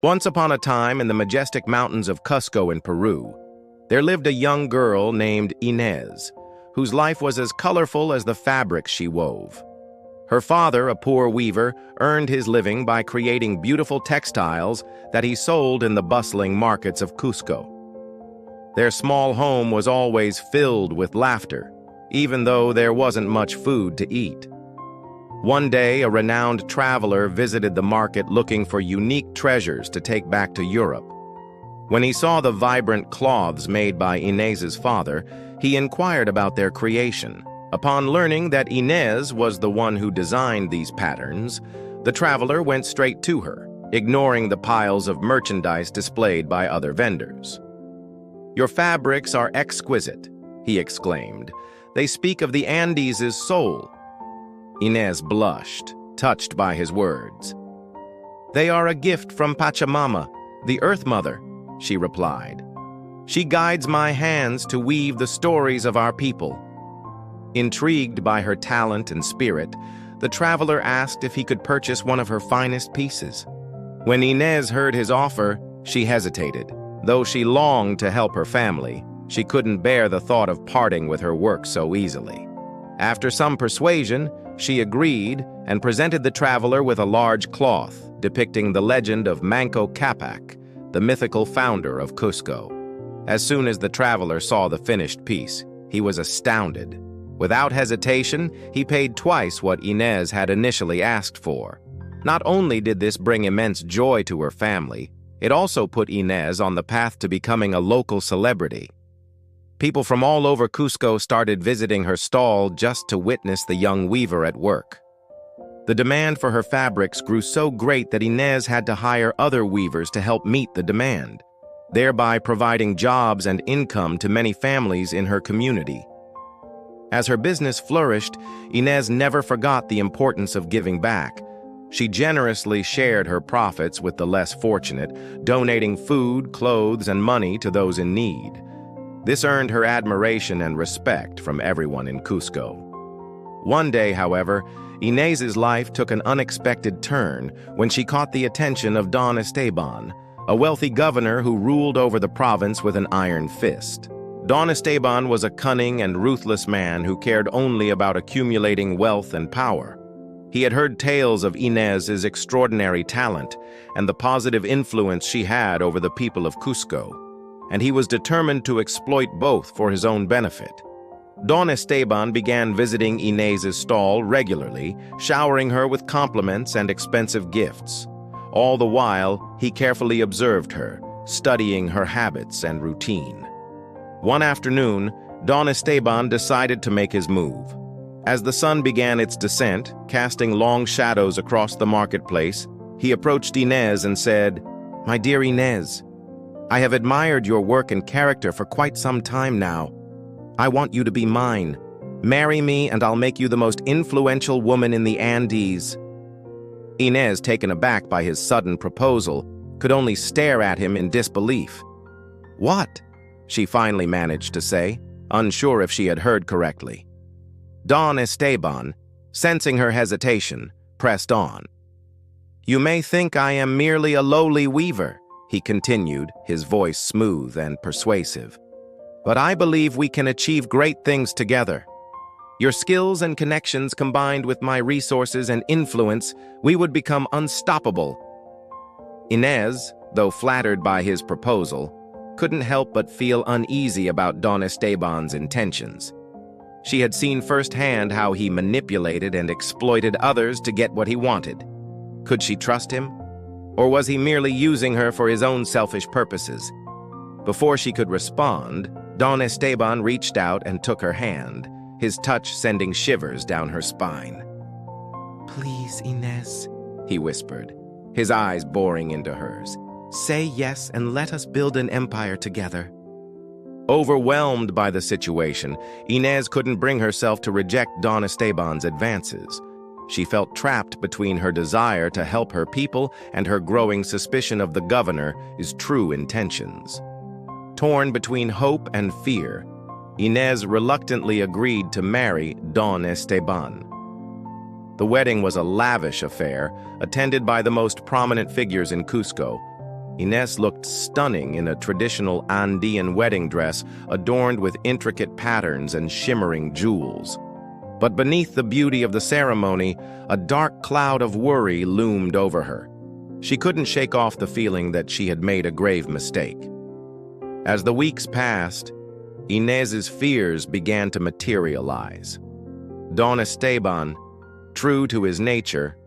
Once upon a time, in the majestic mountains of Cusco in Peru, there lived a young girl named Inés, whose life was as colorful as the fabrics she wove. Her father, a poor weaver, earned his living by creating beautiful textiles that he sold in the bustling markets of Cusco. Their small home was always filled with laughter, even though there wasn't much food to eat. One day, a renowned traveler visited the market looking for unique treasures to take back to Europe. When he saw the vibrant cloths made by Inés's father, he inquired about their creation. Upon learning that Inés was the one who designed these patterns, the traveler went straight to her, ignoring the piles of merchandise displayed by other vendors. "Your fabrics are exquisite," he exclaimed. "They speak of the Andes' soul." Inés blushed, touched by his words. "They are a gift from Pachamama, the Earth Mother," she replied. "She guides my hands to weave the stories of our people." Intrigued by her talent and spirit, the traveler asked if he could purchase one of her finest pieces. When Inés heard his offer, she hesitated. Though she longed to help her family, she couldn't bear the thought of parting with her work so easily. After some persuasion, she agreed and presented the traveler with a large cloth depicting the legend of Manco Capac, the mythical founder of Cusco. As soon as the traveler saw the finished piece, he was astounded. Without hesitation, he paid twice what Inés had initially asked for. Not only did this bring immense joy to her family, it also put Inés on the path to becoming a local celebrity. People from all over Cusco started visiting her stall just to witness the young weaver at work. The demand for her fabrics grew so great that Inés had to hire other weavers to help meet the demand, thereby providing jobs and income to many families in her community. As her business flourished, Inés never forgot the importance of giving back. She generously shared her profits with the less fortunate, donating food, clothes, and money to those in need. This earned her admiration and respect from everyone in Cusco. One day, however, Inés's life took an unexpected turn when she caught the attention of Don Esteban, a wealthy governor who ruled over the province with an iron fist. Don Esteban was a cunning and ruthless man who cared only about accumulating wealth and power. He had heard tales of Inés's extraordinary talent and the positive influence she had over the people of Cusco, and he was determined to exploit both for his own benefit. Don Esteban began visiting Inés's stall regularly, showering her with compliments and expensive gifts. All the while, he carefully observed her, studying her habits and routine. One afternoon, Don Esteban decided to make his move. As the sun began its descent, casting long shadows across the marketplace, he approached Inés and said, "My dear Inés, I have admired your work and character for quite some time now. I want you to be mine. Marry me and I'll make you the most influential woman in the Andes." Inés, taken aback by his sudden proposal, could only stare at him in disbelief. "What?" she finally managed to say, unsure if she had heard correctly. Don Esteban, sensing her hesitation, pressed on. "You may think I am merely a lowly weaver," he continued, his voice smooth and persuasive. "But I believe we can achieve great things together. Your skills and connections combined with my resources and influence, we would become unstoppable." Inés, though flattered by his proposal, couldn't help but feel uneasy about Don Esteban's intentions. She had seen firsthand how he manipulated and exploited others to get what he wanted. Could she trust him? Or was he merely using her for his own selfish purposes? Before she could respond, Don Esteban reached out and took her hand, his touch sending shivers down her spine. "Please, Inés," he whispered, his eyes boring into hers. "Say yes and let us build an empire together." Overwhelmed by the situation, Inés couldn't bring herself to reject Don Esteban's advances. She felt trapped between her desire to help her people and her growing suspicion of the governor's true intentions. Torn between hope and fear, Inés reluctantly agreed to marry Don Esteban. The wedding was a lavish affair, attended by the most prominent figures in Cusco, Inés looked stunning in a traditional Andean wedding dress adorned with intricate patterns and shimmering jewels. But beneath the beauty of the ceremony, a dark cloud of worry loomed over her. She couldn't shake off the feeling that she had made a grave mistake. As the weeks passed, Inés's fears began to materialize. Don Esteban, true to his nature,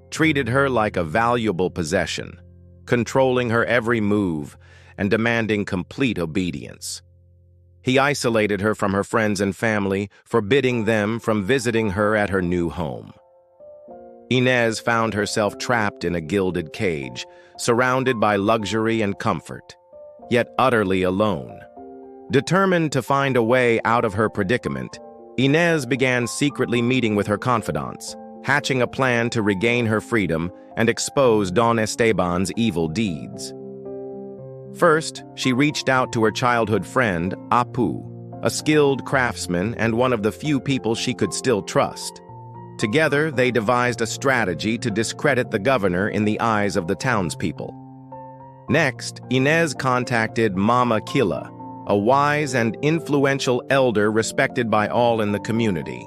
treated her like a valuable possession, controlling her every move and demanding complete obedience. He isolated her from her friends and family, forbidding them from visiting her at her new home. Inés found herself trapped in a gilded cage, surrounded by luxury and comfort, yet utterly alone. Determined to find a way out of her predicament, Inés began secretly meeting with her confidants, hatching a plan to regain her freedom and expose Don Esteban's evil deeds. First, she reached out to her childhood friend, Apu, a skilled craftsman and one of the few people she could still trust. Together, they devised a strategy to discredit the governor in the eyes of the townspeople. Next, Inés contacted Mama Killa, a wise and influential elder respected by all in the community.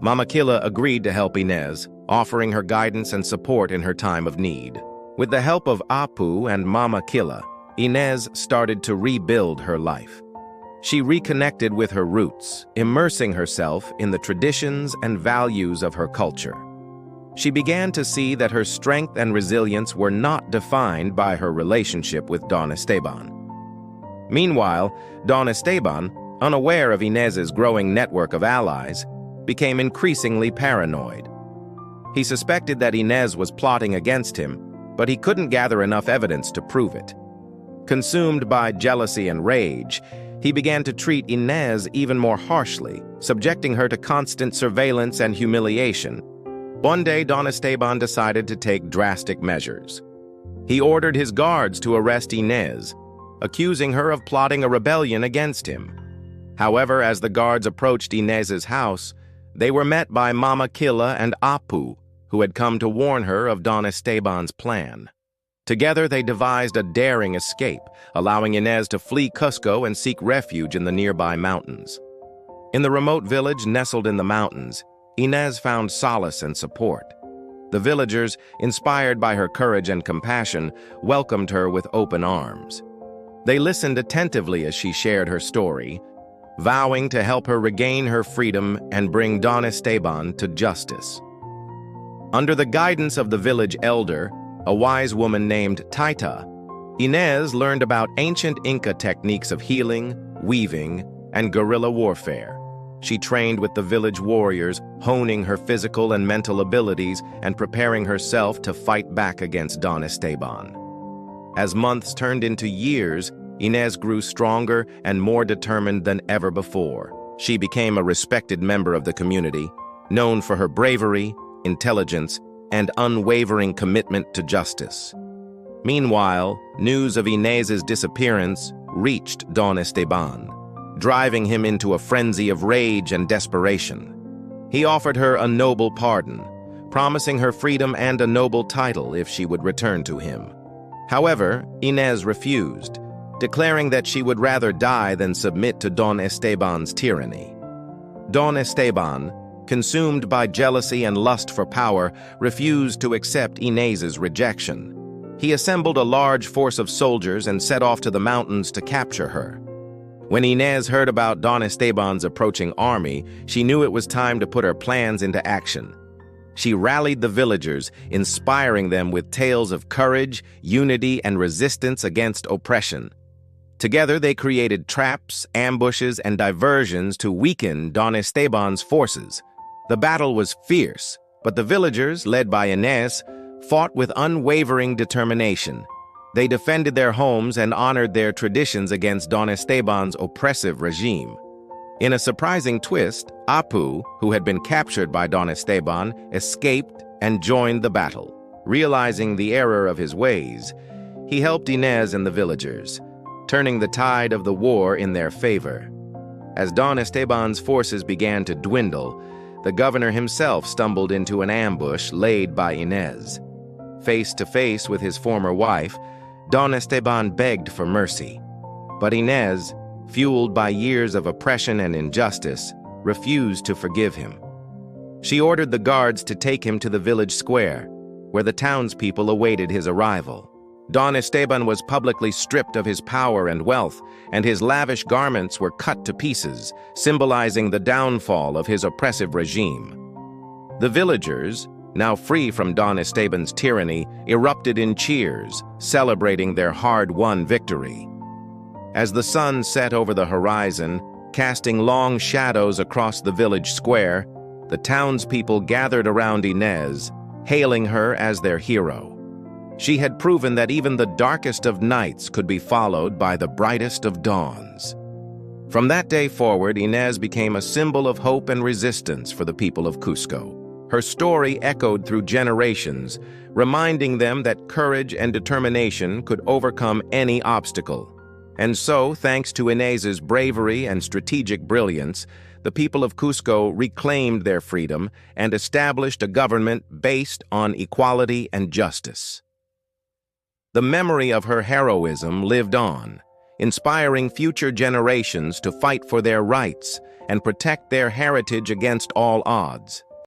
Mama Killa agreed to help Inés, offering her guidance and support in her time of need. With the help of Apu and Mama Killa, Inés started to rebuild her life. She reconnected with her roots, immersing herself in the traditions and values of her culture. She began to see that her strength and resilience were not defined by her relationship with Don Esteban. Meanwhile, Don Esteban, unaware of Inés's growing network of allies, became increasingly paranoid. He suspected that Inés was plotting against him, but he couldn't gather enough evidence to prove it. Consumed by jealousy and rage, he began to treat Inés even more harshly, subjecting her to constant surveillance and humiliation. One day, Don Esteban decided to take drastic measures. He ordered his guards to arrest Inés, accusing her of plotting a rebellion against him. However, as the guards approached Inés's house, they were met by Mama Killa and Apu, who had come to warn her of Don Esteban's plan. Together, they devised a daring escape, allowing Inés to flee Cusco and seek refuge in the nearby mountains. In the remote village nestled in the mountains, Inés found solace and support. The villagers, inspired by her courage and compassion, welcomed her with open arms. They listened attentively as she shared her story, vowing to help her regain her freedom and bring Don Esteban to justice. Under the guidance of the village elder, a wise woman named Taita, Inés learned about ancient Inca techniques of healing, weaving, and guerrilla warfare. She trained with the village warriors, honing her physical and mental abilities and preparing herself to fight back against Don Esteban. As months turned into years, Inés grew stronger and more determined than ever before. She became a respected member of the community, known for her bravery, intelligence, and unwavering commitment to justice. Meanwhile, news of Inés's disappearance reached Don Esteban, driving him into a frenzy of rage and desperation. He offered her a noble pardon, promising her freedom and a noble title if she would return to him. However, Inés refused, declaring that she would rather die than submit to Don Esteban's tyranny. Don Esteban, consumed by jealousy and lust for power, refused to accept Inés's rejection. He assembled a large force of soldiers and set off to the mountains to capture her. When Inés heard about Don Esteban's approaching army, she knew it was time to put her plans into action. She rallied the villagers, inspiring them with tales of courage, unity, and resistance against oppression. Together, they created traps, ambushes, and diversions to weaken Don Esteban's forces. The battle was fierce, but the villagers, led by Inés, fought with unwavering determination. They defended their homes and honored their traditions against Don Esteban's oppressive regime. In a surprising twist, Apu, who had been captured by Don Esteban, escaped and joined the battle. Realizing the error of his ways, he helped Inés and the villagers, turning the tide of the war in their favor. As Don Esteban's forces began to dwindle, the governor himself stumbled into an ambush laid by Inés. Face to face with his former wife, Don Esteban begged for mercy, but Inés, fueled by years of oppression and injustice, refused to forgive him. She ordered the guards to take him to the village square, where the townspeople awaited his arrival. Don Esteban was publicly stripped of his power and wealth, and his lavish garments were cut to pieces, symbolizing the downfall of his oppressive regime. The villagers, now free from Don Esteban's tyranny, erupted in cheers, celebrating their hard-won victory. As the sun set over the horizon, casting long shadows across the village square, the townspeople gathered around Inés, hailing her as their hero. She had proven that even the darkest of nights could be followed by the brightest of dawns. From that day forward, Inés became a symbol of hope and resistance for the people of Cusco. Her story echoed through generations, reminding them that courage and determination could overcome any obstacle. And so, thanks to Inés's bravery and strategic brilliance, the people of Cusco reclaimed their freedom and established a government based on equality and justice. The memory of her heroism lived on, inspiring future generations to fight for their rights and protect their heritage against all odds.